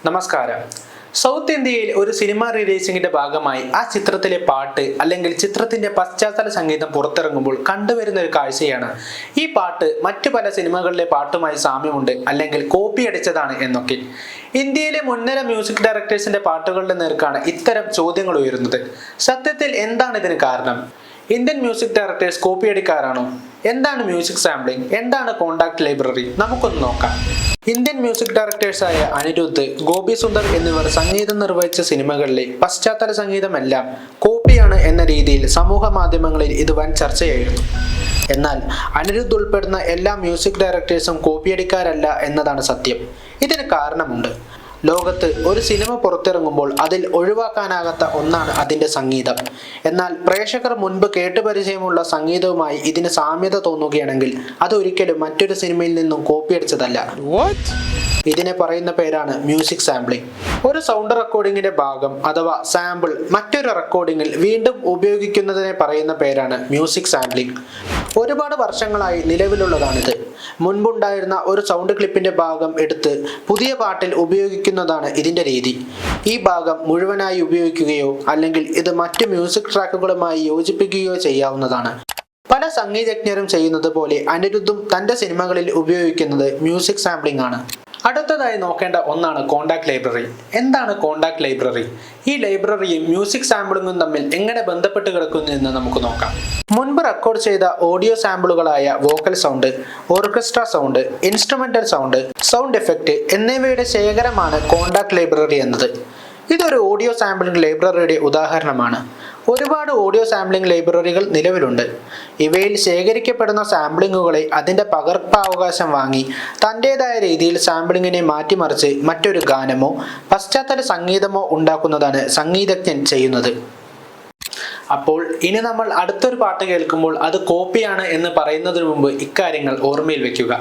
നമസ്കാരം. സൗത്ത് ഇന്ത്യയിൽ ഒരു സിനിമ റിലീസിംഗിന്റെ ഭാഗമായി ആ ചിത്രത്തിലെ പാട്ട് അല്ലെങ്കിൽ ചിത്രത്തിന്റെ പശ്ചാത്തല സംഗീതം പുറത്തിറങ്ങുമ്പോൾ കണ്ടുവരുന്ന ഒരു കാഴ്ചയാണ് ഈ പാട്ട് മറ്റു പല സിനിമകളിലെ പാട്ടുമായി സാമ്യമുണ്ട് അല്ലെങ്കിൽ കോപ്പി അടിച്ചതാണ് എന്നൊക്കെ. ഇന്ത്യയിലെ മുൻനിര മ്യൂസിക് ഡയറക്ടേഴ്സിന്റെ പാട്ടുകളുടെ നേർക്കാണ് ഇത്തരം ചോദ്യങ്ങൾ ഉയരുന്നത്. സത്യത്തിൽ എന്താണ് ഇതിന് കാരണം? ഇന്ത്യൻ മ്യൂസിക് ഡയറക്ടേഴ്സ് കോപ്പിയടിക്കാരാണോ? എന്താണ് മ്യൂസിക് സാമ്പിളിംഗ്? എന്താണ് കോണ്ടാക്ട് ലൈബ്രറി? നമുക്കൊന്ന് നോക്കാം. ഇന്ത്യൻ മ്യൂസിക് ഡയറക്ടേഴ്സായ അനിരുദ്ധ്, ഗോപി സുന്ദർ എന്നിവർ സംഗീതം നിർവഹിച്ച സിനിമകളിലെ പശ്ചാത്തല സംഗീതമെല്ലാം കോപ്പിയാണ് എന്ന രീതിയിൽ സമൂഹ മാധ്യമങ്ങളിൽ ഇത് വൻ ചർച്ചയായിരുന്നു. എന്നാൽ അനിരുദ്ധ് ഉൾപ്പെടുന്ന എല്ലാ മ്യൂസിക് ഡയറക്ടേഴ്സും കോപ്പിയടിക്കാരല്ല എന്നതാണ് സത്യം. ഇതിന് കാരണമുണ്ട്. ലോകത്ത് ഒരു സിനിമ പുറത്തിറങ്ങുമ്പോൾ അതിൽ ഒഴിവാക്കാനാകാത്ത ഒന്നാണ് അതിൻ്റെ സംഗീതം. എന്നാൽ പ്രേക്ഷകർ മുൻപ് കേട്ടുപരിചയമുള്ള സംഗീതവുമായി ഇതിന് സാമ്യത തോന്നുകയാണെങ്കിൽ അതൊരിക്കലും മറ്റൊരു സിനിമയിൽ നിന്നും കോപ്പിയടിച്ചതല്ല. ഇതിനെ പറയുന്ന പേരാണ് മ്യൂസിക് സാമ്പിളിംഗ്. ഒരു സൗണ്ട് റെക്കോർഡിങ്ങിന്റെ ഭാഗം അഥവാ സാമ്പിൾ മറ്റൊരു റെക്കോർഡിങ്ങിൽ വീണ്ടും ഉപയോഗിക്കുന്നതിനെ പറയുന്ന പേരാണ് മ്യൂസിക് സാമ്പിളിംഗ്. ഒരുപാട് വർഷങ്ങളായി നിലവിലുള്ളതാണിത്. മുൻപുണ്ടായിരുന്ന ഒരു സൗണ്ട് ക്ലിപ്പിന്റെ ഭാഗം എടുത്ത് പുതിയ പാട്ടിൽ ഉപയോഗിക്കുന്നതാണ് ഇതിന്റെ രീതി. ഈ ഭാഗം മുഴുവനായി ഉപയോഗിക്കുകയോ അല്ലെങ്കിൽ ഇത് മറ്റു മ്യൂസിക് ട്രാക്കുകളുമായി യോജിപ്പിക്കുകയോ ചെയ്യാവുന്നതാണ്. പല സംഗീതജ്ഞരും ചെയ്യുന്നത് പോലെ അനിരുദ്ധും തന്റെ സിനിമകളിൽ ഉപയോഗിക്കുന്നത് മ്യൂസിക് സാമ്പിളിംഗ് ആണ്. അടുത്തതായി നോക്കേണ്ട ഒന്നാണ് കോണ്ടാക്ട് ലൈബ്രറി. എന്താണ് കോണ്ടാക്ട് ലൈബ്രറി? ഈ ലൈബ്രറിയും മ്യൂസിക് സാമ്പിളിംഗും തമ്മിൽ എങ്ങനെ ബന്ധപ്പെട്ട് കിടക്കുന്നു എന്ന് നമുക്ക് നോക്കാം. മുൻപ് റെക്കോർഡ് ചെയ്ത ഓഡിയോ സാമ്പിളുകളായ vocal sound, orchestra sound, instrumental sound, sound effect എന്നിവയുടെ ശേഖരമാണ് കോണ്ടാക്ട് ലൈബ്രറി എന്നത്. ഇതൊരു ഓഡിയോ സാമ്പിളിംഗ് ലൈബ്രറിയുടെ ഉദാഹരണമാണ്. ഒരുപാട് ഓഡിയോ സാമ്പിളിംഗ് ലൈബ്രറികൾ നിലവിലുണ്ട്. ഇവയിൽ ശേഖരിക്കപ്പെടുന്ന സാമ്പിളിങ്ങുകളെ അതിൻ്റെ പകർപ്പവകാശം വാങ്ങി തൻ്റെതായ രീതിയിൽ സാമ്പിളിങ്ങിനെ മാറ്റിമറിച്ച് മറ്റൊരു ഗാനമോ പശ്ചാത്തല സംഗീതമോ ഉണ്ടാക്കുന്നതാണ് സംഗീതജ്ഞൻ ചെയ്യുന്നത്. അപ്പോൾ ഇനി നമ്മൾ അടുത്തൊരു പാട്ട് കേൾക്കുമ്പോൾ അത് കോപ്പിയാണ് എന്ന് പറയുന്നതിന് മുമ്പ് ഇക്കാര്യങ്ങൾ ഓർമ്മയിൽ വെക്കുക.